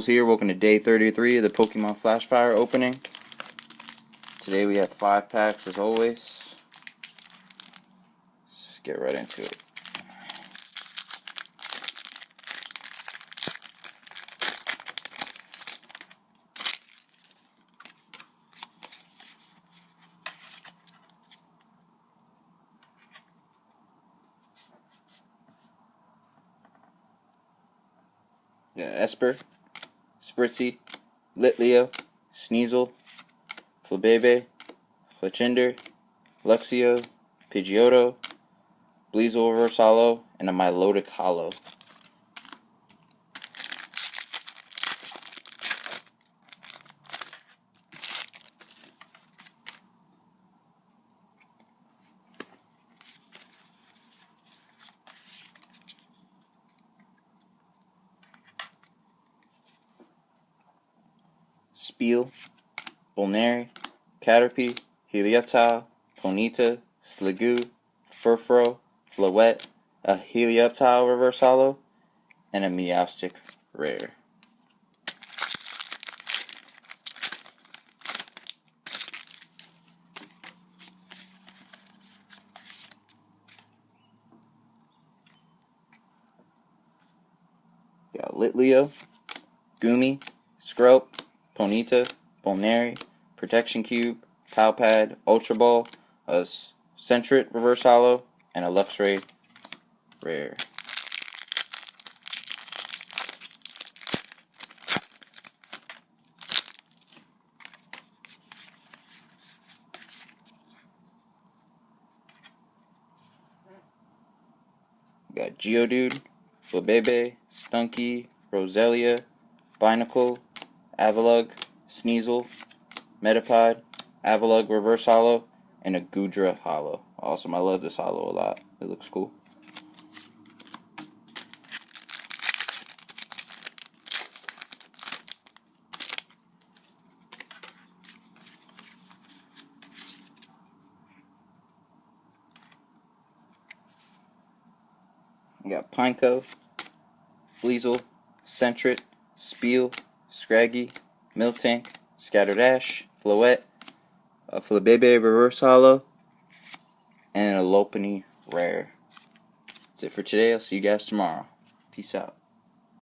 Here, welcome to day 33 of the Pokemon FlashFire opening. Today we have 5 packs as always. Let's get right into it. Esper, Spritzy, Litleo, Sneasel, Flabebe, Fletchinder, Luxio, Pidgeotto, Bleasel Reverse Hollow, and a Milotic Hollow. Spiel, Bolnary, Caterpie, Helioptile, Ponyta, Sliggoo, Furfrou, Floette, a Helioptile Reverse Hollow, and a Meowstic Rare. Got Litleo, Goomy, Scrope, Ponyta, Bolnary, Protection Cube, Palpad, Ultra Ball, a Sentret Reverse Hollow, and a Luxray Rare. We got Geodude, Flabebe, Stunky, Roselia, Binacle, Avalugg, Sneasel, Metapod, Avalugg Reverse Hollow, and a Goodra Hollow. Awesome, I love this hollow a lot. It looks cool. We got Pineco, Bleasel, Sentret, Spiel, Scraggy, Miltank, Scatterdash, Floette, a Flabebe Reverse Hollow, and a Lopunny Rare. That's it for today. I'll see you guys tomorrow. Peace out.